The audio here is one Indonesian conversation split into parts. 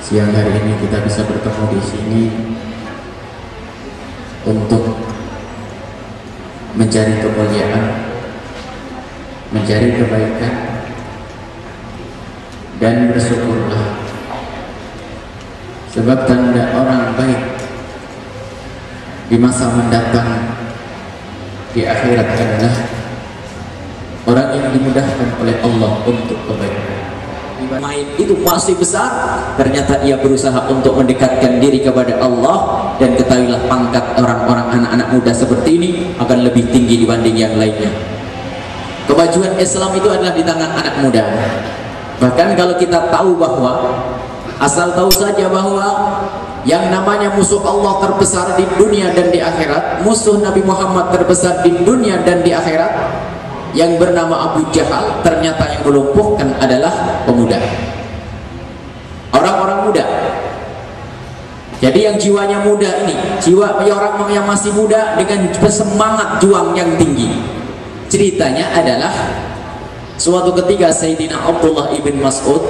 siang hari ini kita bisa bertemu di sini untuk mencari kemuliaan, mencari kebaikan, dan bersyukurlah, sebab tanda orang baik di masa mendatang di akhirat adalah orang yang dimudahkan oleh Allah untuk kebaikan. Main itu masih besar, ternyata ia berusaha untuk mendekatkan diri kepada Allah. Dan ketahuilah, pangkat orang-orang anak-anak muda seperti ini akan lebih tinggi dibanding yang lainnya. Kemajuan Islam itu adalah di tangan anak muda. Bahkan kalau kita tahu bahwa, asal tahu saja bahwa yang namanya musuh Allah terbesar di dunia dan di akhirat, musuh Nabi Muhammad terbesar di dunia dan di akhirat, yang bernama Abu Jahal, ternyata yang melumpuhkan adalah pemuda, orang-orang muda. Jadi yang jiwanya muda ini, jiwa orang yang masih muda dengan semangat juang yang tinggi. Ceritanya adalah suatu ketika Sayyidina Abdullah bin Mas'ud.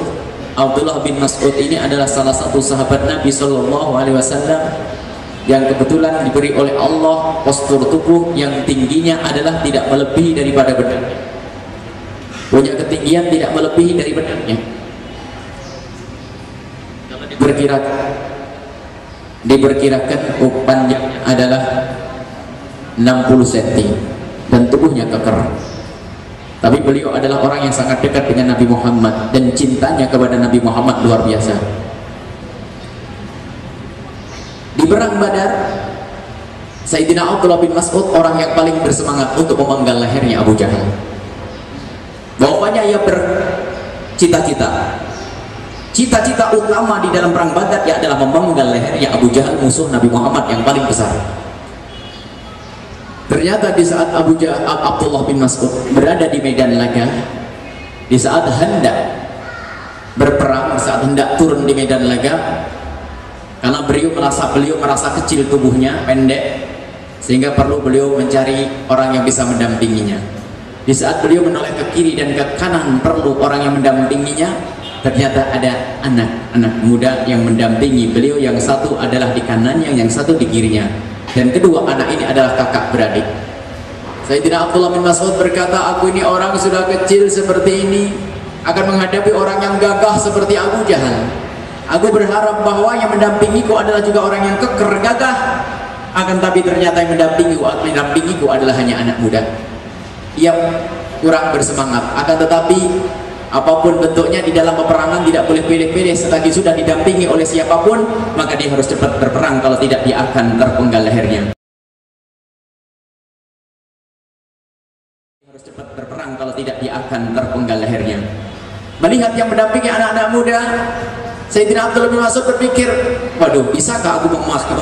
Abdullah bin Mas'ud ini adalah salah satu sahabat Nabi Shallallahu Alaihi Wasallam yang kebetulan diberi oleh Allah postur tubuh yang tingginya adalah tidak melebihi daripada badannya, punya ketinggian tidak melebihi dari badannya. Diperkirakan panjangnya adalah 60 cm dan tubuhnya keker. Tapi beliau adalah orang yang sangat dekat dengan Nabi Muhammad dan cintanya kepada Nabi Muhammad luar biasa. Di perang Badar, Sayyidina Abdullah bin Mas'ud orang yang paling bersemangat untuk memenggal lehernya Abu Jahal. Bahwanya ia bercita-cita, cita-cita utama di dalam perang Badar ia adalah memenggal lehernya Abu Jahal, musuh Nabi Muhammad yang paling besar. Ternyata di saat Abdullah bin Mas'ud berada di medan laga, di saat hendak berperang, saat hendak turun di medan laga, karena beliau merasa kecil tubuhnya, pendek, sehingga perlu beliau mencari orang yang bisa mendampinginya. Di saat beliau menoleh ke kiri dan ke kanan perlu orang yang mendampinginya, ternyata ada anak-anak muda yang mendampingi beliau. Yang satu adalah di kanannya, yang satu di kirinya, dan kedua anak ini adalah kakak beradik. Sayyidina Abdullah bin Mas'ud berkata, aku ini orang sudah kecil seperti ini akan menghadapi orang yang gagah seperti Abu Jahal. Aku berharap bahwa yang mendampingiku adalah juga orang yang keker, gagah. Akan tapi ternyata yang mendampingiku adalah hanya anak muda. Ia kurang bersemangat. Akan tetapi apapun bentuknya di dalam peperangan tidak boleh pilih-pilih. Selagi sudah didampingi oleh siapapun, maka dia harus cepat berperang, kalau tidak dia akan terpenggal lehernya. Harus cepat berperang, kalau tidak dia akan terpenggal lehernya. Melihat yang mendampingi anak-anak muda, Sayyidina Abdullah bin Mas'ud berpikir, waduh, bisakah aku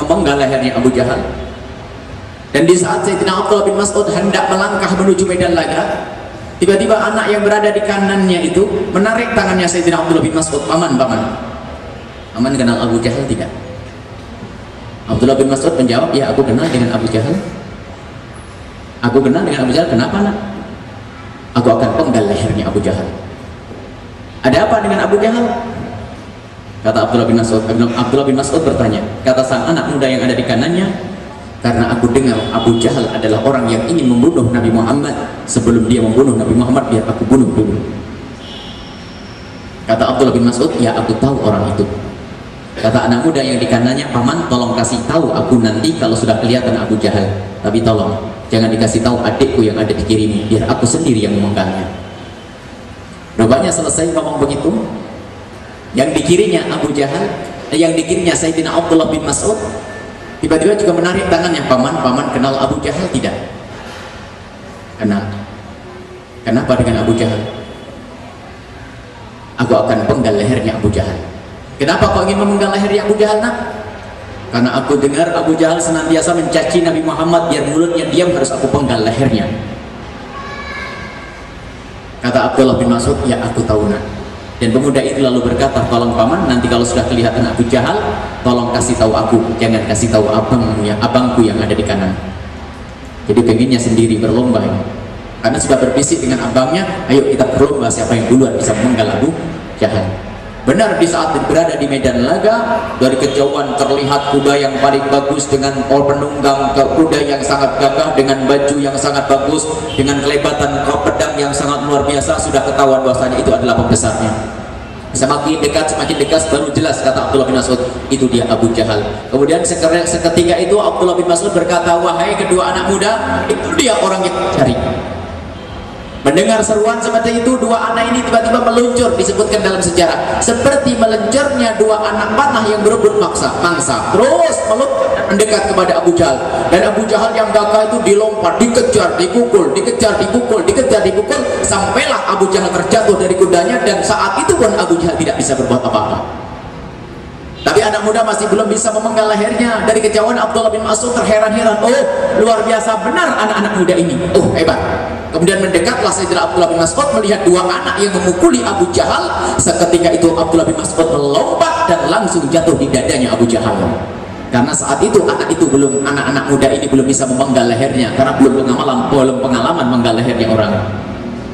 memenggal lehernya Abu Jahal? Dan di saat Sayyidina Abdullah bin Mas'ud hendak melangkah menuju medan laga, tiba-tiba anak yang berada di kanannya itu menarik tangannya Sayyidina Abdullah bin Mas'ud. Paman kenal Abu Jahal tidak? Abdullah bin Mas'ud menjawab, ya aku kenal dengan Abu Jahal. Aku kenal dengan Abu Jahal. Kenapa nak? Aku akan penggal lehernya Abu Jahal. Ada apa dengan Abu Jahal? Kata Abdullah bin Mas'ud bertanya, kata sang anak muda yang ada di kanannya, karena aku dengar Abu Jahal adalah orang yang ingin membunuh Nabi Muhammad. Sebelum dia membunuh Nabi Muhammad, biar aku bunuh dulu. Kata Abdullah bin Mas'ud, ya aku tahu orang itu. Kata anak muda yang di kanannya, paman tolong kasih tahu aku nanti kalau sudah kelihatan Abu Jahal. Tapi tolong jangan dikasih tahu adikku yang ada di kirimu, biar aku sendiri yang memenggalnya. Rupanya selesai ngomong begitu, yang di kirinya Abu Jahal, yang di kirinya Sayyidina Abdullah bin Mas'ud tiba-tiba juga menarik tangannya. Paman kenal Abu Jahal tidak? Kenal. Kenapa dengan Abu Jahal? Aku akan penggal lehernya Abu Jahal. Kenapa kau ingin memenggal lehernya Abu Jahal nak? Karena aku dengar Abu Jahal senantiasa mencaci Nabi Muhammad, biar mulutnya diam harus aku penggal lehernya. Kata Abdullah bin Mas'ud, ya aku tahu nak. Dan pemuda itu lalu berkata, tolong paman, nanti kalau sudah kelihatan Abu Jahal, tolong kasih tahu aku, jangan kasih tahu abangku yang ada di kanan. Jadi pengennya sendiri berlomba ini. Karena sudah berbisik dengan abangnya, ayo kita berlomba siapa yang duluan bisa memenggal Abu Jahal. Benar, di saat berada di medan laga, dari kejauhan terlihat kuda yang paling bagus dengan penunggang kuda yang sangat gagah, dengan baju yang sangat bagus, dengan kelebatan pedang yang sangat luar biasa. Sudah ketahuan bahwasanya itu adalah pembesarnya. Semakin dekat baru jelas, kata Abdullah bin Mas'ud, itu dia Abu Jahal. Kemudian seketika itu Abdullah bin Mas'ud berkata, wahai kedua anak muda, itu dia orang yang cari. Mendengar seruan seperti itu, dua anak ini tiba-tiba meluncur, disebutkan dalam sejarah seperti meluncurnya dua anak panah yang berebut mangsa, terus mendekat kepada Abu Jahal. Dan Abu Jahal yang gagah itu dilompat, dikejar, dipukul, sampailah Abu Jahal terjatuh dari kudanya. Dan saat itu pun Abu Jahal tidak bisa berbuat apa-apa. Tapi anak muda masih belum bisa memenggal lehernya. Dari kejauhan Abdullah bin Mas'ud terheran-heran, oh luar biasa benar anak-anak muda ini, oh hebat. Kemudian mendekatlah Sayyidina Abdullah bin Mas'ud melihat dua anak yang memukuli Abu Jahal. Seketika itu Abdullah bin Mas'ud melompat dan langsung jatuh di dadanya Abu Jahal. Karena saat itu anak-anak muda ini belum bisa memenggal lehernya, karena belum pengalaman menggal lehernya orang.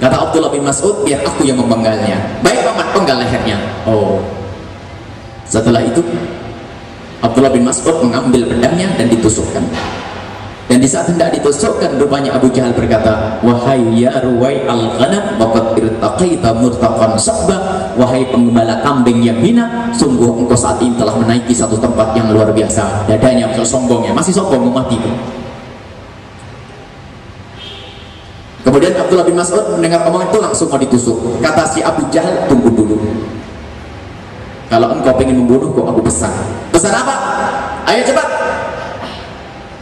Kata Abdullah bin Mas'ud, biar aku yang memenggalnya. Baik paman, penggal lehernya. Oh. Setelah itu Abdullah bin Mas'ud mengambil pedangnya dan ditusukkan. Dan di saat hendak ditusukkan, rupanya Abu Jahal berkata, wahai ya ruwai al-ghanam waqad irtaqaita murtaqan sabba, wahai penggembala kambing yang hina, sungguh engkau saat ini telah menaiki satu tempat yang luar biasa. Dadanya sombongnya, masih sombong mau mati itu. Kemudian Abdullah bin Mas'ud mendengar omongan itu langsung mau ditusuk. Kata si Abu Jahal, tunggu dulu. Kalau engkau ingin membunuhku, aku pesan. Pesan apa? Ayo cepat.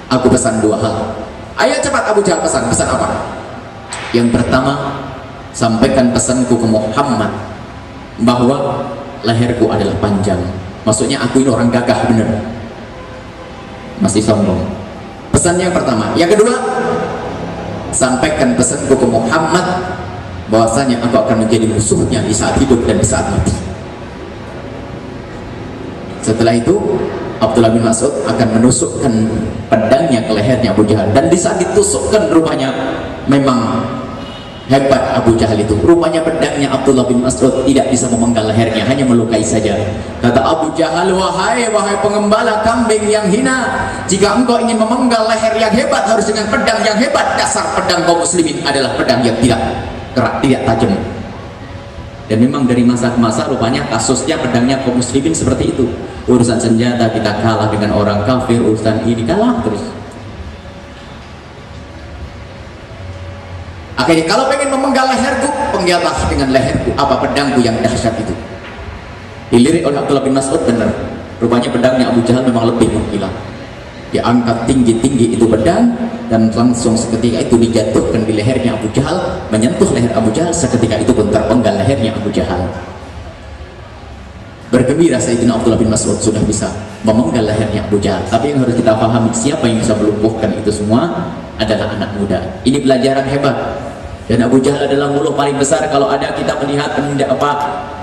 Aku pesan dua hal. Ayo cepat, Abu Jahal pesan. Pesan apa? Yang pertama, sampaikan pesanku ke Muhammad bahwa leherku adalah panjang. Maksudnya aku ini orang gagah bener. Masih sombong. Pesan yang pertama. Yang kedua, sampaikan pesanku ke Muhammad bahwasanya aku akan menjadi musuhnya di saat hidup dan di saat mati. Setelah itu Abdullah bin Mas'ud akan menusukkan pedangnya ke lehernya Abu Jahal. Dan di saat ditusukkan, rupanya memang hebat Abu Jahal itu. Rupanya pedangnya Abdullah bin Mas'ud tidak bisa memenggal lehernya, hanya melukai saja. Kata Abu Jahal, wahai pengembala kambing yang hina, jika engkau ingin memenggal leher yang hebat harus dengan pedang yang hebat. Dasar pedang kaum muslimin adalah pedang yang tidak keras, tidak tajam. Dan memang dari masa ke masa rupanya kasusnya pedangnya kaum muslimin seperti itu. Urusan senjata kita kalah dengan orang kafir, urusan ini kalah terus. Akhirnya kalau pengen memenggal leherku, penggallah dengan leherku apa pedangku yang dahsyat itu. Dilirik oleh Abdullah bin Mas'ud, benar. Rupanya pedangnya Abu Jahal memang lebih mengkilat. Diangkat tinggi-tinggi itu pedang, dan langsung seketika itu dijatuhkan di lehernya Abu Jahal, menyentuh leher Abu Jahal. Seketika itu pun terpenggal lehernya Abu Jahal. Bergembira Sayyidina Abdullah bin Mas'ud sudah bisa memenggal lehernya Abu Jahal. Tapi yang harus kita pahami, siapa yang bisa melumpuhkan itu semua adalah anak muda. Ini pelajaran hebat. Dan Abu Jahal adalah musuh paling besar. Kalau ada kita melihat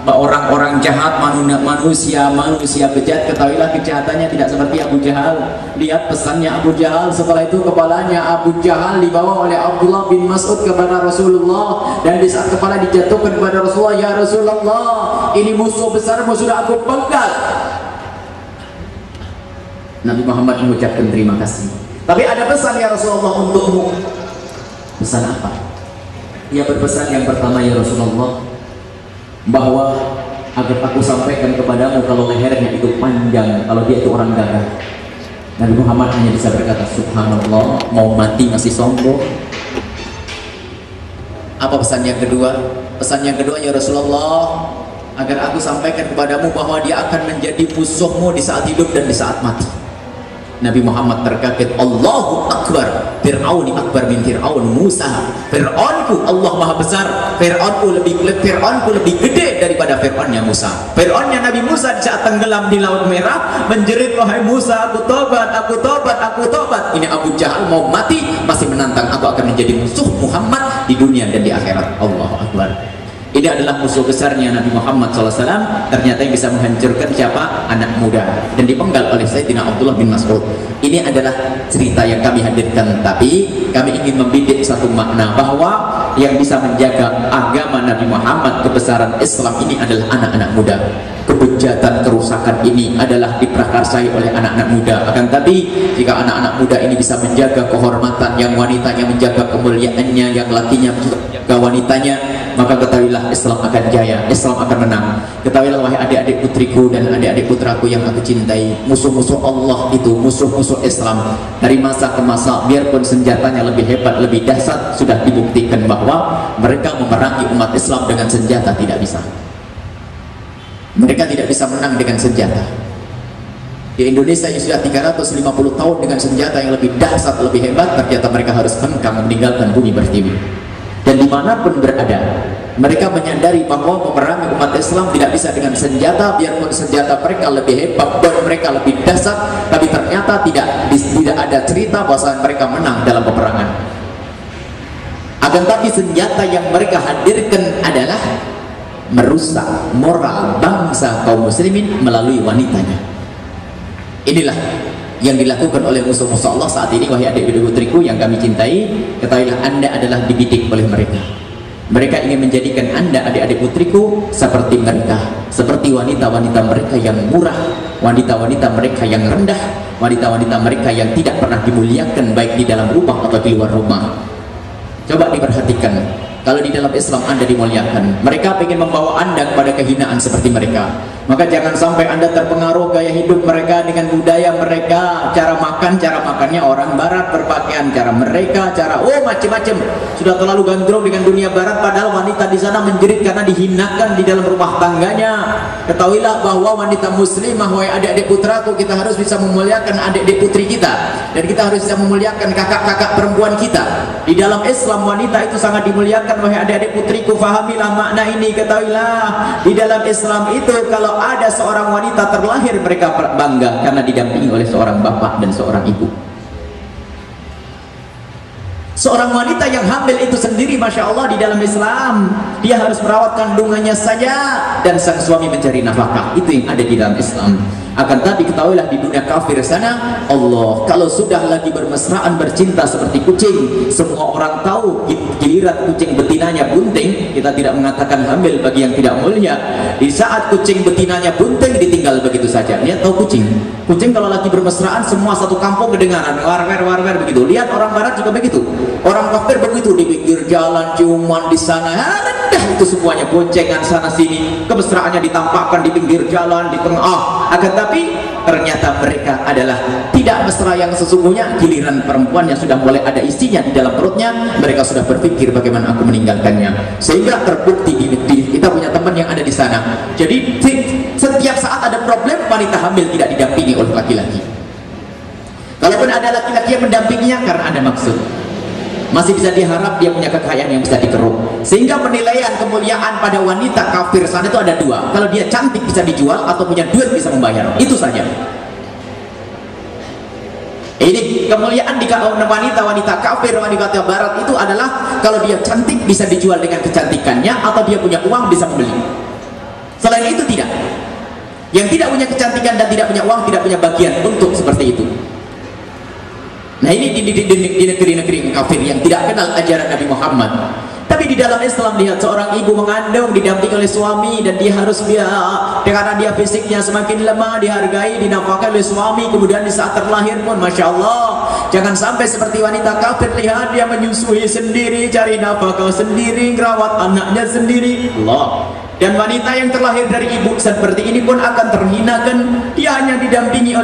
orang-orang jahat, manusia bejat, ketahuilah kejahatannya tidak seperti Abu Jahal. Lihat pesannya Abu Jahal. Setelah itu kepalanya Abu Jahal dibawa oleh Abdullah bin Mas'ud kepada Rasulullah. Dan di saat kepala dijatuhkan kepada Rasulullah, ya Rasulullah, ini musuh besarmu sudah aku penggal. Nabi Muhammad mengucapkan terima kasih. Tapi ada pesan ya Rasulullah untukmu. Pesan apa? Ia berpesan yang pertama, ya Rasulullah, bahwa agar aku sampaikan kepadamu kalau lehernya itu panjang, kalau dia itu orang gagah. Nabi Muhammad hanya bisa berkata, subhanallah, mau mati masih sombong. Apa pesan yang kedua? Pesan yang kedua, ya Rasulullah, agar aku sampaikan kepadamu bahwa dia akan menjadi musuhmu di saat hidup dan di saat mati. Nabi Muhammad terkaget, Allahu Akbar, Fir'auni akbar min Fir'aun Musa. Fir'aunku Allah maha besar, Fir'aunku lebih gede daripada Fir'aunnya Musa. Fir'aunnya Nabi Musa di saat tenggelam di Laut Merah menjerit, wahai Musa, aku tobat, aku tobat, aku tobat. Ini Abu Jahal mau mati masih menantang, aku akan menjadi musuh Muhammad di dunia dan di akhirat. Allahu Akbar. Ini adalah musuh besarnya Nabi Muhammad SAW. Ternyata yang bisa menghancurkan siapa? Anak muda. Dan dipenggal oleh Sayyidina Abdullah bin Mas'ud. Ini adalah cerita yang kami hadirkan. Tapi kami ingin membidik satu makna, bahwa yang bisa menjaga agama Nabi Muhammad, kebesaran Islam ini adalah anak-anak muda. Kebejatan, kerusakan ini adalah diprakarsai oleh anak-anak muda. Akan tapi jika anak-anak muda ini bisa menjaga kehormatan, yang wanitanya menjaga kemuliaannya, yang lakinya menjaga wanitanya, maka ketahuilah Islam akan jaya, Islam akan menang. Ketahuilah wahai adik-adik putriku dan adik-adik putraku yang aku cintai, musuh-musuh Allah itu, musuh-musuh Islam dari masa ke masa, biarpun senjatanya lebih hebat, lebih dahsyat, sudah dibuktikan bahwa mereka memerangi umat Islam dengan senjata tidak bisa. Mereka tidak bisa menang dengan senjata. Di Indonesia yang sudah 350 tahun dengan senjata yang lebih dahsyat, lebih hebat, ternyata mereka harus hengkang meninggalkan bumi pertiwi. Dan dimanapun berada, mereka menyadari bahwa memerangi umat Islam tidak bisa dengan senjata, biarpun senjata mereka lebih hebat dan mereka lebih dahsyat, tapi ternyata tidak ada cerita bahwa mereka menang dalam peperangan. Akan tapi senjata yang mereka hadirkan adalah merusak moral bangsa kaum muslimin melalui wanitanya. Inilah yang dilakukan oleh musuh-musuh Allah saat ini. Wahai adik-adik putriku yang kami cintai, ketahuilah Anda adalah dididik oleh mereka. Mereka ingin menjadikan Anda, adik-adik putriku, seperti mereka, seperti wanita-wanita mereka yang murah, wanita-wanita mereka yang rendah, wanita-wanita mereka yang tidak pernah dimuliakan baik di dalam rumah atau di luar rumah. Coba diperhatikan, kalau di dalam Islam Anda dimuliakan, mereka ingin membawa Anda kepada kehinaan seperti mereka. Maka jangan sampai Anda terpengaruh gaya hidup mereka dengan budaya mereka, cara makannya orang barat, berpakaian cara mereka, macam-macam. Sudah terlalu gandrung dengan dunia barat, padahal wanita di sana menjerit karena dihinakan di dalam rumah tangganya. Ketahuilah bahwa wanita muslimah, wahai adik-adik putraku, kita harus bisa memuliakan adik-adik putri kita, dan kita harus bisa memuliakan kakak-kakak perempuan kita. Di dalam Islam wanita itu sangat dimuliakan. Wahai adik-adik putriku, fahamilah makna ini. Ketahuilah di dalam Islam itu kalau ada seorang wanita terlahir, mereka bangga karena didampingi oleh seorang bapak dan seorang ibu. Seorang wanita yang hamil itu sendiri, masya Allah, di dalam Islam dia harus merawat kandungannya saja, dan sang suami mencari nafkah. Itu yang ada di dalam Islam. Akan tapi ketahuilah di dunia kafir sana, Allah kalau sudah lagi bermesraan bercinta seperti kucing, semua orang tahu. Giliran kucing betinanya bunting, kita tidak mengatakan hamil bagi yang tidak mulia. Di saat kucing betinanya bunting, ditinggal begitu saja. Lihat, tahu kucing kalau lagi bermesraan semua satu kampung kedengaran war-wer begitu. Lihat orang barat juga begitu, orang kafir begitu, di pinggir jalan ciuman di sana, rendah itu semuanya, boncengan sana sini, kemesraannya ditampakkan di pinggir jalan, di tengah. Akan tapi ternyata mereka adalah tidak mesra yang sesungguhnya. Giliran perempuan yang sudah mulai ada isinya di dalam perutnya, mereka sudah berpikir bagaimana aku meninggalkannya. Sehingga terbukti kita punya teman yang ada di sana. Jadi setiap saat ada problem, wanita hamil tidak didampingi oleh laki-laki. Kalaupun ada laki-laki yang mendampinginya karena ada maksud, masih bisa diharap dia punya kekayaan yang bisa dikeruk. Sehingga penilaian kemuliaan pada wanita kafir sana itu ada dua. Kalau dia cantik bisa dijual, atau punya duit bisa membayar. Itu saja. Ini kemuliaan di wanita kafir, wanita barat itu adalah kalau dia cantik bisa dijual dengan kecantikannya, atau dia punya uang bisa membeli. Selain itu tidak. Yang tidak punya kecantikan dan tidak punya uang tidak punya bagian untuk seperti itu. Nah, ini di negeri-negeri kafir yang tidak kenal ajaran Nabi Muhammad. Tapi di dalam Islam, lihat seorang ibu mengandung didampingi oleh suami, dan dia harus karena dia fisiknya semakin lemah, dihargai, dinafkahi oleh suami. Kemudian di saat terlahir pun, masya Allah, jangan sampai seperti wanita kafir. Lihat, dia menyusui sendiri, cari nafkah sendiri, merawat anaknya sendiri. Allah. Dan wanita yang terlahir dari ibu seperti ini pun akan terhinakan. Dia hanya didampingi oleh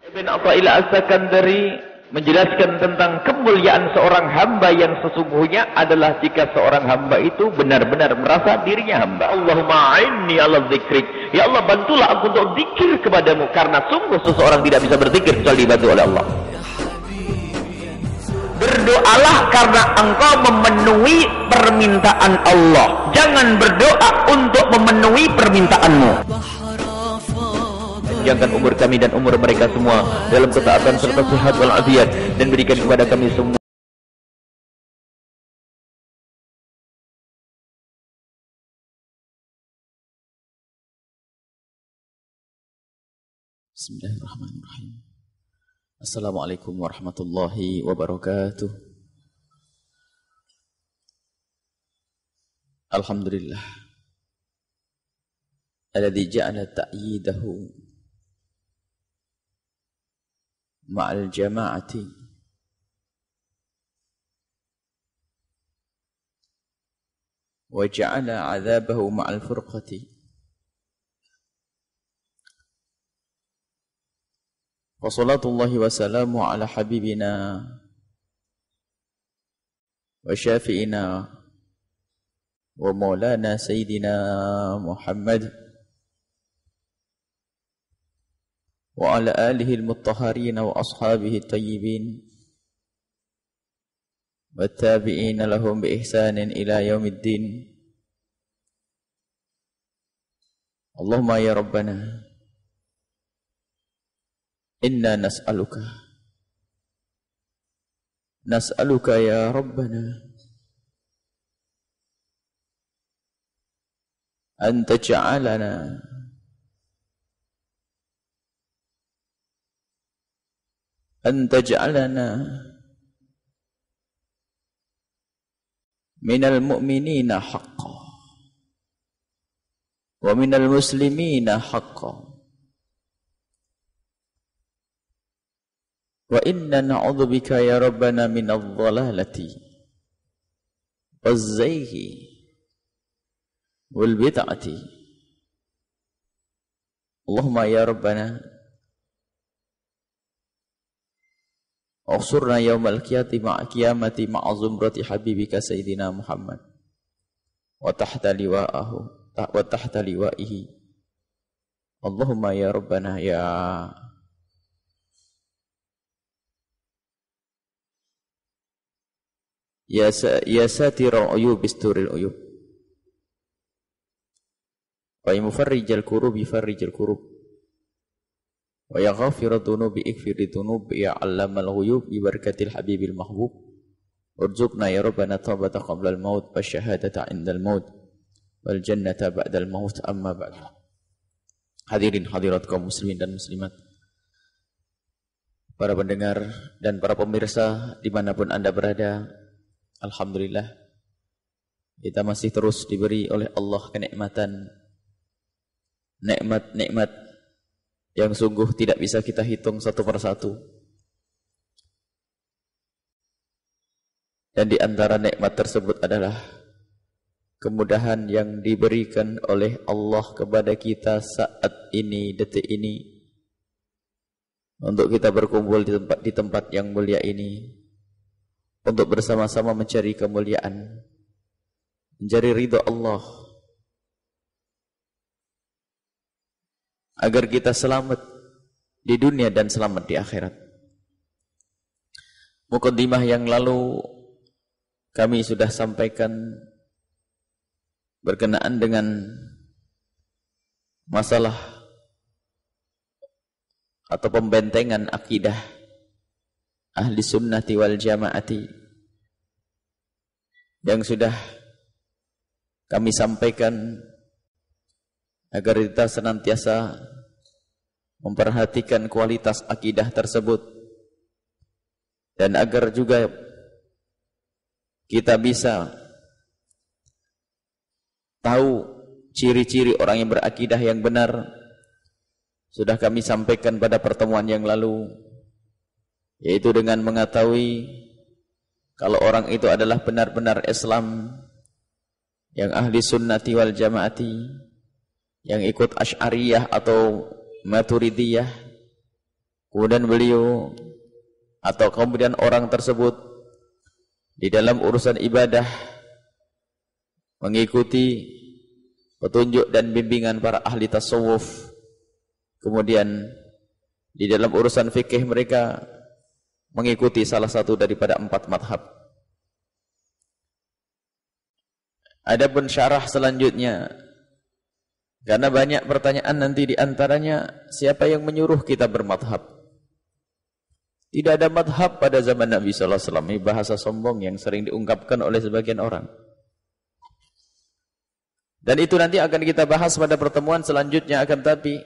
Ibn Athaillah As-Sakandari menjelaskan tentang kemuliaan seorang hamba yang sesungguhnya adalah jika seorang hamba itu benar-benar merasa dirinya hamba. Allahumma a'inni 'ala dzikrik. Ya Allah, bantulah aku untuk zikir kepadamu, karena sungguh seseorang tidak bisa berzikir kecuali dibantu oleh Allah. Berdoalah karena engkau memenuhi permintaan Allah. Jangan berdoa untuk memenuhi permintaanmu. Panjangkan umur kami dan umur mereka semua dalam ketaatan serta sehat walafiat, dan berikan kepada kami semua Bismillahirrahmanirrahim. Assalamualaikum warahmatullahi wabarakatuh. Alhamdulillah alladzi ja'ala ta'yidahu ma'al jama'ati wa ja'ala 'adzabahu ma'al furqati. Wa salatullahi wa salamu ala habibina wa syafi'ina wa maulana sayyidina Muhammad wa ala alihi al-muttahharin wa ashabihi at-tayyibin wa tabi'ina lahum bi ihsanin ila yaumiddin. Allahumma ya Rabbana inna nas'aluka ya Rabbana an taj'alana minal mu'minina haqqan wa minal muslimina haqqan wa inna na'udzubika ya Rabbana minadh dhalalati waz-zayhi wal bid'ati. Allahumma ya Rabbana ughsurna yawmal qiyamati ma'a zumrati habibika sayyidina Muhammad wa tahta liwa'ihi. Allahumma ya Rabbana ya satirul uyub bisturil uyub wa mufarrijal kurubi farrijal kurub wa ya ghafirad dunubi ighfirid dunub ya allamal ghuyub bi barakatil habibil mahbub urzuqna ya Rabbana taubata qabla al maut wa syahadata indal maut wal jannata ba'dal maut. Amma ba'd. Hadirin hadirat kaum muslimin dan muslimat, para pendengar dan para pemirsa dimanapun Anda berada, alhamdulillah kita masih terus diberi oleh Allah kenikmatan, nikmat-nikmat yang sungguh tidak bisa kita hitung satu persatu. Dan di antara nikmat tersebut adalah kemudahan yang diberikan oleh Allah kepada kita saat ini, detik ini, untuk kita berkumpul di tempat yang mulia ini, untuk bersama-sama mencari kemuliaan, mencari ridha Allah, agar kita selamat di dunia dan selamat di akhirat. Mukaddimah yang lalu kami sudah sampaikan berkenaan dengan masalah atau pembentengan akidah ahli sunnati wal jamaati yang sudah kami sampaikan, agar kita senantiasa memperhatikan kualitas akidah tersebut, dan agar juga kita bisa tahu ciri-ciri orang yang berakidah yang benar. Sudah kami sampaikan pada pertemuan yang lalu, yaitu dengan mengetahui kalau orang itu adalah benar-benar Islam, yang ahli sunnati wal jamaati, yang ikut Asy'ariyah atau Maturidiyah, kemudian beliau atau kemudian orang tersebut di dalam urusan ibadah mengikuti petunjuk dan bimbingan para ahli tasawuf, kemudian di dalam urusan fikih mereka mengikuti salah satu daripada 4 madhab. Adapun syarah selanjutnya, karena banyak pertanyaan nanti di antaranya, siapa yang menyuruh kita bermadhab? Tidak ada madhab pada zaman Nabi sallallahu alaihi wasallam. Ini bahasa sombong yang sering diungkapkan oleh sebagian orang. Dan itu nanti akan kita bahas pada pertemuan selanjutnya. Akan tapi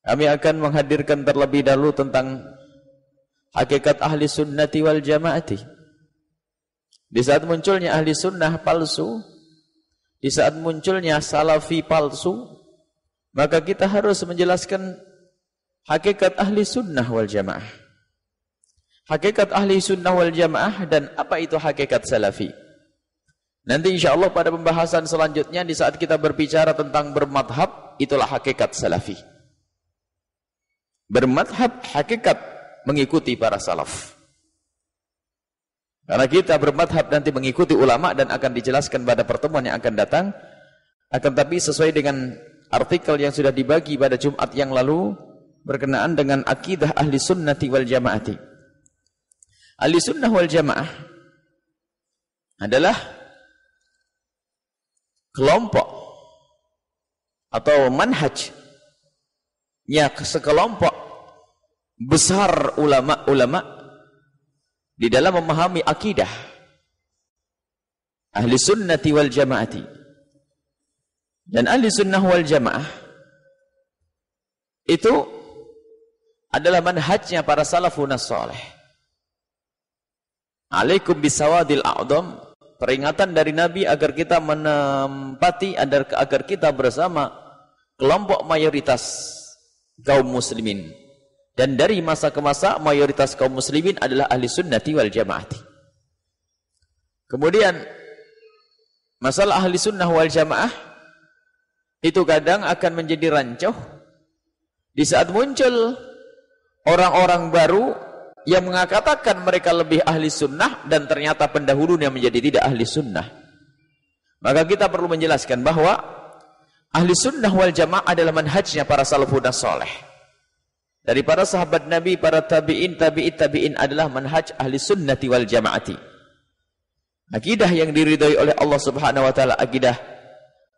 kami akan menghadirkan terlebih dahulu tentang hakikat ahli sunnati wal jamaati. Di saat munculnya ahli sunnah palsu, di saat munculnya salafi palsu, maka kita harus menjelaskan hakikat ahli sunnah wal jamaah. Hakikat ahli sunnah wal jamaah dan apa itu hakikat salafi. Nanti insya Allah pada pembahasan selanjutnya di saat kita berbicara tentang bermadhab, itulah hakikat salafi. Bermadhab hakikat mengikuti para salaf. Karena kita bermadhab nanti mengikuti ulama dan akan dijelaskan pada pertemuan yang akan datang. Akan tapi sesuai dengan artikel yang sudah dibagi pada Jumat yang lalu berkenaan dengan akidah ahli sunnati wal jamaati. Ahli sunnah wal jamaah adalah kelompok atau manhaj ya sekelompok besar ulama-ulama di dalam memahami akidah ahli sunnati wal jamaati. Dan ahli sunnah wal jamaah itu adalah manhajnya para salafun salih. Alaikum bisawadil a'dham, peringatan dari Nabi agar kita menempati, agar kita bersama kelompok mayoritas kaum muslimin. Dan dari masa ke masa mayoritas kaum muslimin adalah ahli sunnati wal jamaati. Kemudian masalah ahli sunnah wal jamaah itu kadang akan menjadi rancuh di saat muncul orang-orang baru yang mengatakan mereka lebih ahli sunnah dan ternyata pendahulunya menjadi tidak ahli sunnah. Maka kita perlu menjelaskan bahwa ahli sunnah wal jamaah adalah manhajnya para salafun salih. Dari para sahabat Nabi, para tabi'in, tabi'in adalah manhaj ahli sunnati wal jamaati. Akidah yang diridhai oleh Allah Subhanahu wa taala, akidah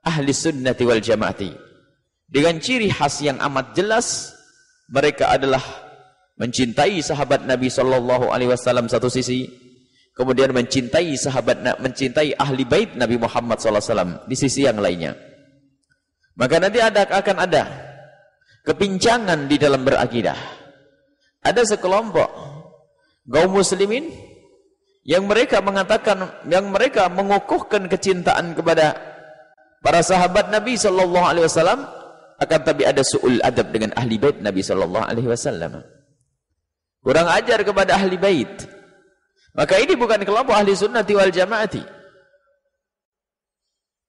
ahli sunnati wal jamaati. Dengan ciri khas yang amat jelas, mereka adalah mencintai sahabat Nabi sallallahu alaihi wasallam satu sisi, kemudian mencintai mencintai ahli bait Nabi Muhammad sallallahu alaihi wasallam di sisi yang lainnya. Maka nanti akan ada kepincangan di dalam berakidah. Ada sekelompok kaum muslimin yang mereka mengatakan, yang mereka mengukuhkan kecintaan kepada para sahabat Nabi sallallahu alaihi wasallam, akan tapi ada su'ul adab dengan ahli bait Nabi sallallahu alaihi wasallam. Kurang ajar kepada ahli bait. Maka ini bukan kelompok ahli sunnati wal jamaati.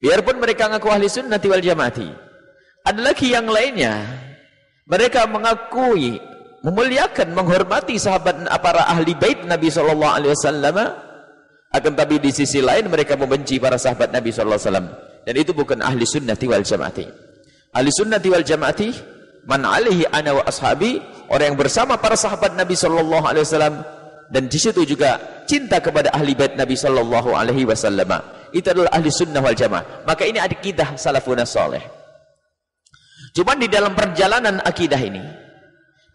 Biarpun mereka ngaku ahli sunnati wal jamaati, ada lagi yang lainnya. Mereka mengakui, memuliakan, menghormati sahabat para ahli bait Nabi sallallahu alaihi wasallam, akan tapi di sisi lain mereka membenci para sahabat Nabi sallallahu alaihi wasallam. Dan itu bukan ahli sunnati wal jamaati. Ahli sunnati wal jamaati man alaihi ana wa ashabi, orang yang bersama para sahabat Nabi sallallahu alaihi wasallam dan di situ juga cinta kepada ahli bait Nabi sallallahu alaihi wasallam. Itu adalah ahli sunnah wal jamaah. Maka ini akidah salafun salih. Cuman di dalam perjalanan akidah ini,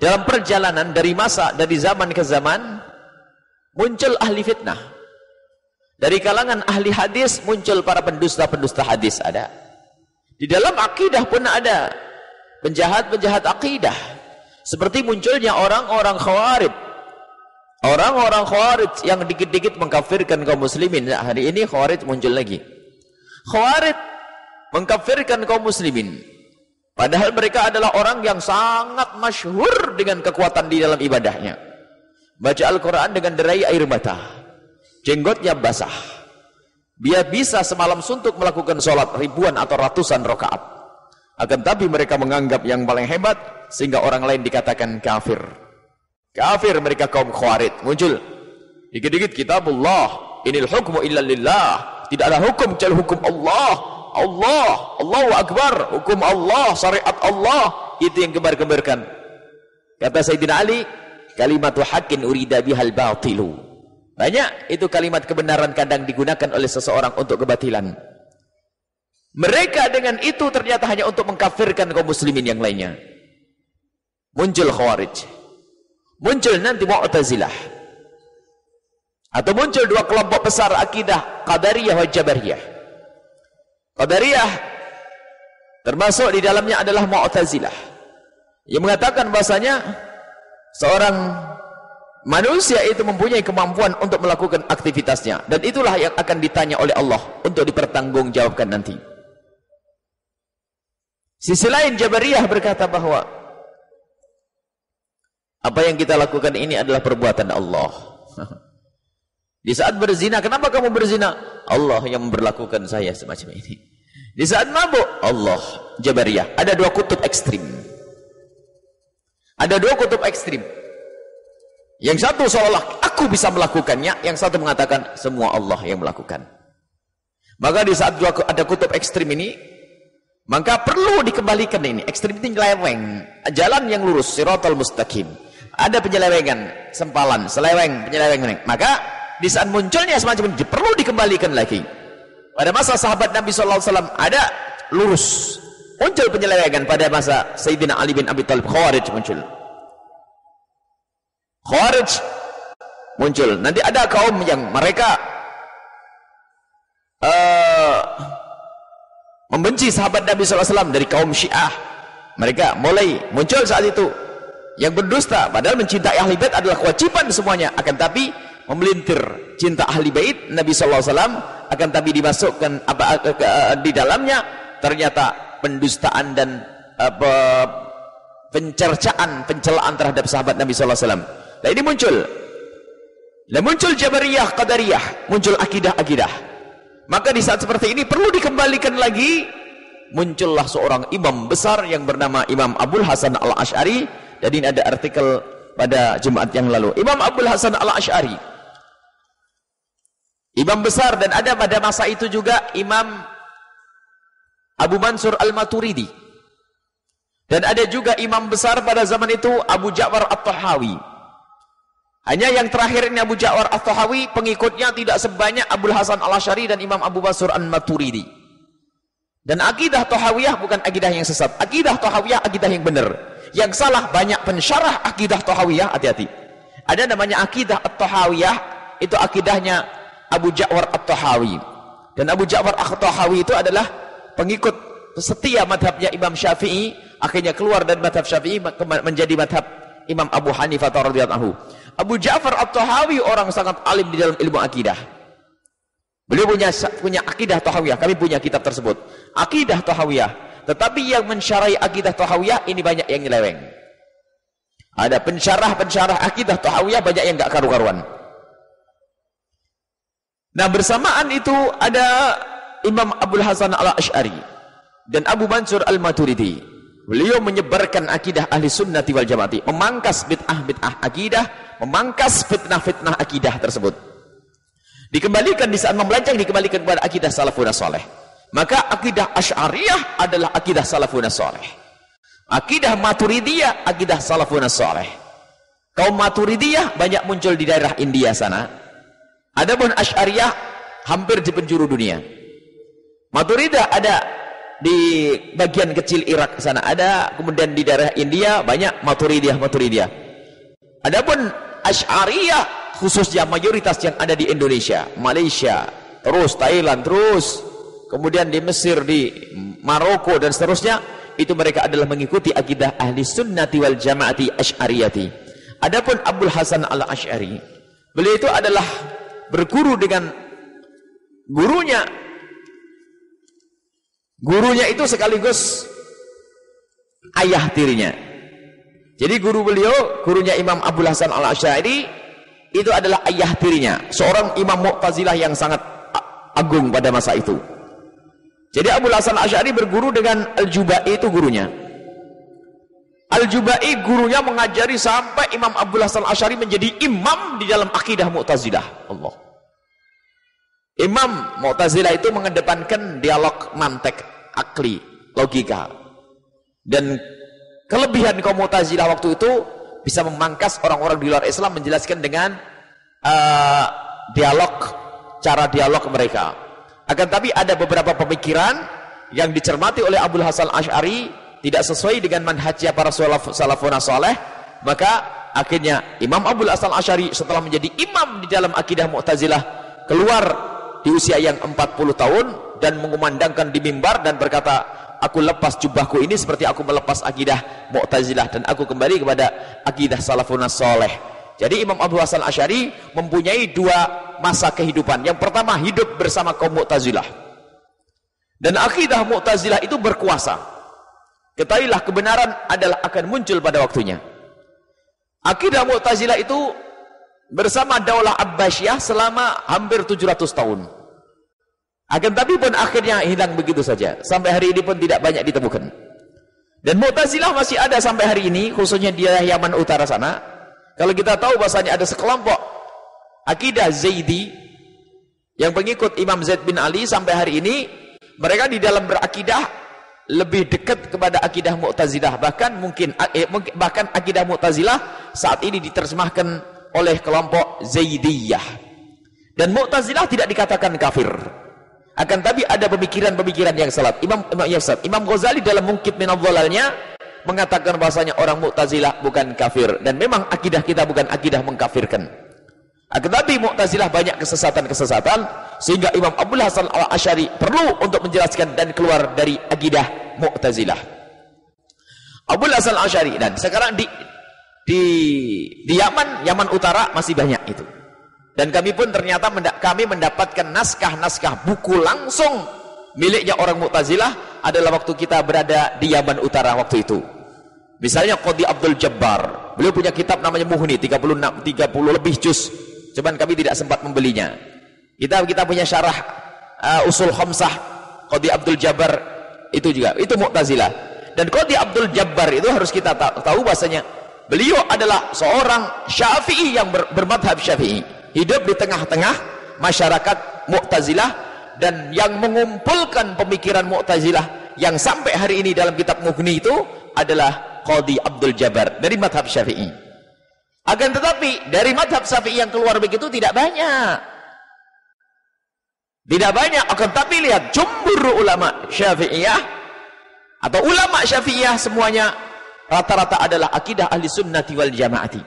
dalam perjalanan dari zaman ke zaman, muncul ahli fitnah. Dari kalangan ahli hadis muncul para pendusta-pendusta hadis ada. Di dalam akidah pun ada penjahat-penjahat akidah. Seperti munculnya orang-orang khawarij. Orang-orang khawarij yang dikit-dikit mengkafirkan kaum muslimin. Nah, hari ini khawarij muncul lagi. Khawarij mengkafirkan kaum muslimin. Padahal mereka adalah orang yang sangat masyhur dengan kekuatan di dalam ibadahnya. Baca Al-Quran dengan derai air mata, jenggotnya basah. Dia bisa semalam suntuk melakukan sholat ribuan atau ratusan rakaat. Akan tapi mereka menganggap yang paling hebat sehingga orang lain dikatakan kafir. Kafir mereka kaum Khawarij. Muncul dikit-dikit kitabullah, inil hukmu illa lillah. Tidak ada hukum kecuali hukum Allah. Allahu Akbar, hukum Allah, syariat Allah. Itu yang gembar-gembarkan. Kata Sayyidina Ali, kalimatu haqqin urida bihal batilu. Banyak itu kalimat kebenaran kadang digunakan oleh seseorang untuk kebatilan. Mereka dengan itu ternyata hanya untuk mengkafirkan kaum muslimin yang lainnya. Muncul Khawarij. Muncul nanti Mu'tazilah. Atau muncul dua kelompok besar akidah, Qadariyah wa Jabariyah. Qadariyah termasuk di dalamnya adalah Mu'tazilah, yang mengatakan bahasanya seorang manusia itu mempunyai kemampuan untuk melakukan aktivitasnya, dan itulah yang akan ditanya oleh Allah untuk dipertanggungjawabkan nanti. Sisi lain Jabariyah berkata bahwa apa yang kita lakukan ini adalah perbuatan Allah. Di saat berzina, kenapa kamu berzina? Allah yang memberlakukan saya semacam ini. Di saat mabuk, Allah. Jabariyah. Ada dua kutub ekstrim. Ada dua kutub ekstrim. Yang satu seolah aku bisa melakukannya, yang satu mengatakan semua Allah yang melakukan. Maka di saat ada kutub ekstrim ini, maka perlu dikembalikan ini. Ekstrim ini nyeleweng, jalan yang lurus, siratal mustaqim. Ada penyelewengan, sempalan, seleweng, penyelewengan. Maka di saat munculnya semacam ini perlu dikembalikan lagi. Pada masa sahabat Nabi SAW ada lurus, muncul penyelewengan. Pada masa Sayyidina Ali bin Abi Thalib, Khawarij muncul. Khawarij muncul. Nanti ada kaum yang mereka membenci sahabat Nabi SAW dari kaum Syiah. Mereka mulai muncul saat itu yang berdusta, padahal mencintai ahli bait adalah kewajiban semuanya. Akan tapi memelintir cinta ahli bait Nabi SAW, akan tapi dimasukkan di dalamnya ternyata pendustaan dan pencercaan, pencelaan terhadap sahabat Nabi SAW. Nah ini muncul. Nah muncul Jabariyah, Qadariyah, muncul akidah-akidah. Maka di saat seperti ini perlu dikembalikan lagi. Muncullah seorang imam besar yang bernama Imam Abul Hasan Al-Asy'ari. Jadi ini ada artikel pada Jumat yang lalu. Imam Abul Hasan Al-Asy'ari, imam besar, dan ada pada masa itu juga Imam Abu Mansur Al-Maturidi, dan ada juga imam besar pada zaman itu Abu Ja'far At-Tahawi. Hanya yang terakhir ini Abu Ja'far At-Tahawi pengikutnya tidak sebanyak Abul Hasan Al-Asy'ari dan Imam Abu Mansur Al-Maturidi. Dan akidah Tahawiyah bukan akidah yang sesat. Akidah Tahawiyah akidah yang benar. Yang salah banyak pensyarah akidah Tahawiyah, hati-hati. Ada namanya akidah At-Tahawiyah, itu akidahnya Abu Ja'far At-Tahawi. Dan Abu Ja'far At-Tahawi itu adalah pengikut setia madhabnya Imam Syafi'i, akhirnya keluar dari madhab Syafi'i menjadi madhab Imam Abu Hanifah radhiyallahu anhu. Abu Ja'far At-Tahawi orang sangat alim di dalam ilmu akidah. Beliau punya akidah Tahawiyah. Kami punya kitab tersebut, akidah Tahawiyah. Tetapi yang mensyarahi akidah Tahawiyah ini banyak yang nyeleweng. Ada pensyarah akidah Tahawiyah banyak yang gak karu-karuan. Nah bersamaan itu ada Imam Abul Hasan Al-Asy'ari dan Abu Mansur Al-Maturidi. Beliau menyebarkan akidah ahli sunnati wal jamaati, memangkas bid'ah akidah, memangkas fitnah akidah tersebut. Dikembalikan di saat membelajar, dikembalikan kepada akidah salafun saleh. Maka akidah Asy'ariyah adalah akidah salafun saleh. Akidah Maturidiyah akidah salafun saleh. Kaum Maturidiyah banyak muncul di daerah India sana. Adapun Asy'ariyah hampir di penjuru dunia. Maturidiyah ada di bagian kecil Irak sana ada, kemudian di daerah India banyak Maturidiyah. Adapun Asy'ariyah khususnya mayoritas yang ada di Indonesia, Malaysia, terus Thailand, terus kemudian di Mesir, di Maroko dan seterusnya, itu mereka adalah mengikuti akidah ahli sunnati wal jamaati Asy'ariyati. Adapun Abul Hasan Al-Asy'ari, beliau itu adalah berguru dengan gurunya itu sekaligus ayah tirinya. Jadi guru beliau, gurunya Imam Abul Hasan Al-Asy'ari itu adalah ayah tirinya, seorang imam Mu'tazilah yang sangat agung pada masa itu. Jadi Abul Hasan Asy'ari berguru dengan Al-Jubai, itu gurunya. Al-Jubai gurunya mengajari sampai Imam Abul Hasan Asy'ari menjadi imam di dalam akidah Mu'tazilah. Allah. Imam Mu'tazilah itu mengedepankan dialog mantek, akli, logika. Dan kelebihan kaum Mu'tazilah waktu itu bisa memangkas orang-orang di luar Islam, menjelaskan dengan dialog, cara dialog mereka. Akan tapi ada beberapa pemikiran yang dicermati oleh Abul Hasan Asy'ari tidak sesuai dengan manhajnya para salafun saleh, maka akhirnya Imam Abul Hasan Asy'ari setelah menjadi imam di dalam akidah Mu'tazilah keluar di usia yang 40 tahun dan mengumandangkan di mimbar dan berkata, aku lepas jubahku ini seperti aku melepas akidah Mu'tazilah dan aku kembali kepada akidah salafun saleh. Jadi Imam Abul Hasan Asy'ari mempunyai dua masa kehidupan. Yang pertama, hidup bersama kaum Mu'tazilah. Dan akidah Mu'tazilah itu berkuasa. Ketahuilah kebenaran adalah akan muncul pada waktunya. Akidah Mu'tazilah itu bersama Daulah Abbasiyah selama hampir 700 tahun. Akan tapi pun akhirnya hilang begitu saja. Sampai hari ini pun tidak banyak ditemukan. Dan Mu'tazilah masih ada sampai hari ini, khususnya di Yaman Utara sana. Kalau kita tahu bahasanya ada sekelompok akidah Zaidi yang pengikut Imam Zaid bin Ali sampai hari ini, mereka di dalam berakidah lebih dekat kepada akidah Mu'tazilah. Bahkan akidah Mu'tazilah saat ini diterjemahkan oleh kelompok Zaidiyah. Dan Mu'tazilah tidak dikatakan kafir. Akan tapi ada pemikiran-pemikiran yang salah. Imam Ghazali dalam Munqidh min adh-dhalalnya mengatakan bahasanya orang Mu'tazilah bukan kafir, dan memang akidah kita bukan akidah mengkafirkan. Akan tapi Mu'tazilah banyak kesesatan-kesesatan sehingga Imam Abul Hasan Asy'ari perlu untuk menjelaskan dan keluar dari akidah Mu'tazilah. Abul Hasan Asy'ari, dan sekarang di Yaman Utara masih banyak itu. Dan kami pun ternyata kami mendapatkan naskah-naskah buku langsung miliknya orang Mu'tazilah adalah waktu kita berada di Yaman Utara waktu itu. Misalnya Qadhi Abdul Jabbar, beliau punya kitab namanya Mughni, 30 lebih juz. Cuman kami tidak sempat membelinya. Kita punya syarah Usul Khamsah Qadhi Abdul Jabbar, itu juga, itu Mu'tazilah. Dan Qadhi Abdul Jabbar itu harus kita tahu bahasanya beliau adalah seorang Syafi'i yang bermadhab Syafi'i, hidup di tengah-tengah masyarakat Mu'tazilah, dan yang mengumpulkan pemikiran Mu'tazilah yang sampai hari ini dalam kitab Mughni itu adalah Qadhi Abdul Jabbar dari madhab Syafi'i. Akan tetapi dari madhab Syafi'i yang keluar begitu tidak banyak. Tidak banyak. Akan tetapi lihat jumhur ulama Syafi'iyah atau ulama Syafi'iyah semuanya rata-rata adalah akidah ahli sunnati wal jamaati.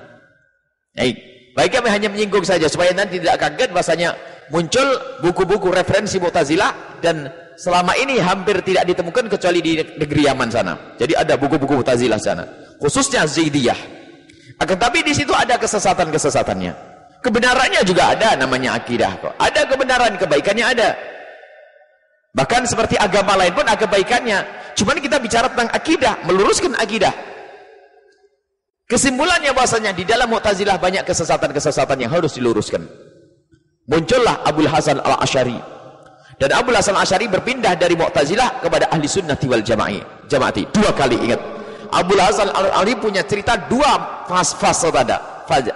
Baik, kami hanya menyinggung saja supaya nanti tidak kaget bahasanya muncul buku-buku referensi Mu'tazilah, dan selama ini hampir tidak ditemukan kecuali di negeri Yaman sana. Jadi ada buku-buku Mu'tazilah sana, khususnya Zaidiyah. Akan tapi di situ ada kesesatan-kesesatannya. Kebenarannya juga ada, namanya akidah kok. Ada kebenaran, kebaikannya ada. Bahkan seperti agama lain pun ada kebaikannya. Cuman kita bicara tentang akidah, meluruskan akidah. Kesimpulannya bahasanya di dalam Mu'tazilah banyak kesesatan-kesesatan yang harus diluruskan. Muncullah Abul Hasan Al-Asy'ari. Dan Abul Hasan Al-Asy'ari berpindah dari Mu'tazilah kepada ahli sunnati wal jamaati. 2 kali, ingat. Abul Hasan Al-Asy'ari punya cerita 2 fase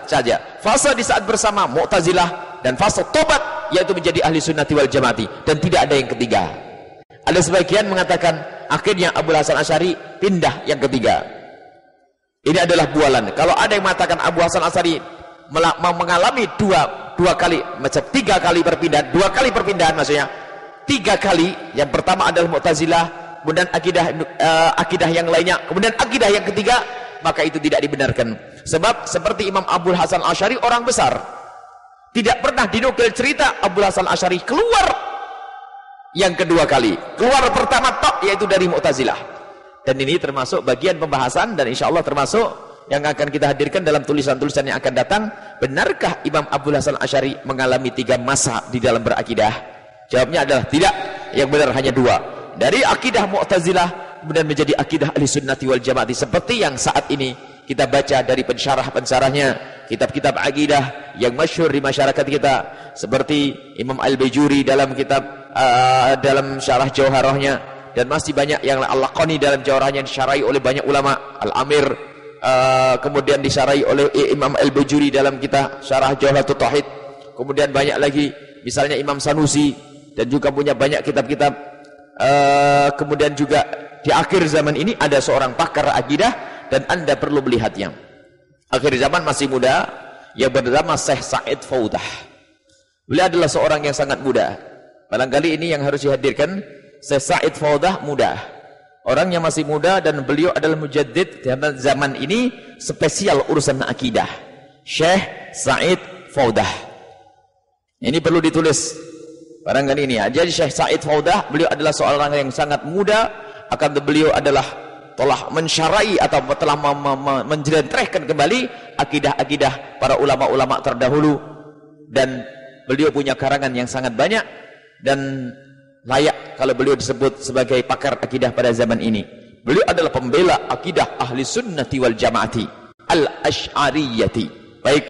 saja. Fase di saat bersama Mu'tazilah dan fase tobat, yaitu menjadi ahli sunnati wal jamaati, dan tidak ada yang ketiga. Ada sebagian mengatakan akhirnya Abul Hasan Al-Asy'ari pindah yang ketiga. Ini adalah bualan. Kalau ada yang mengatakan Abu Hasan Asy'ari mengalami dua kali, macam 3 kali perpindahan, 2 kali perpindahan maksudnya, 3 kali. Yang pertama adalah Mu'tazilah, kemudian akidah yang lainnya, kemudian akidah yang ketiga, maka itu tidak dibenarkan. Sebab seperti Imam Abul Hasan Asy'ari orang besar, tidak pernah dinukil cerita Abul Hasan Asy'ari keluar yang kedua kali. Keluar pertama tok, yaitu dari Mu'tazilah. Dan ini termasuk bagian pembahasan, dan insya Allah termasuk yang akan kita hadirkan dalam tulisan-tulisan yang akan datang. Benarkah Imam Abul Hasan Asy'ari mengalami 3 masa di dalam berakidah? Jawabnya adalah tidak. Yang benar hanya 2. Dari akidah Mu'tazilah kemudian menjadi akidah ahli sunnati wal jamaati, seperti yang saat ini kita baca dari pensyarah-pensyarahnya kitab-kitab akidah yang masyhur di masyarakat kita, seperti Imam Al-Bajuri dalam kitab dalam syarah Jauharahnya, dan masih banyak yang Al-Laqani dalam Jauharahnya disyarahi oleh banyak ulama, Al-Amir, kemudian disyarahi oleh Imam Al-Bujuri dalam kitab Syarah Jawharatul Tauhid, kemudian banyak lagi misalnya Imam Sanusi dan juga punya banyak kitab-kitab. Kemudian juga di akhir zaman ini ada seorang pakar akidah dan Anda perlu melihatnya. Akhir zaman masih muda, yang bernama Syekh Said Faudah. Beliau adalah seorang yang sangat muda. Barangkali ini yang harus dihadirkan. Syekh Said Faudah muda, orang yang masih muda, dan beliau adalah mujaddid zaman ini spesial urusan akidah. Syekh Said Faudah ini perlu ditulis barangkali ini ya. Jadi Syekh Said Faudah, beliau adalah seorang yang sangat muda, akan beliau adalah telah mensyarai atau telah menjelentrehkan kembali akidah-akidah para ulama-ulama terdahulu, dan beliau punya karangan yang sangat banyak dan layak kalau beliau disebut sebagai pakar akidah pada zaman ini. Beliau adalah pembela akidah ahli sunnati wal jamaati al-ash'ariyati. Baik.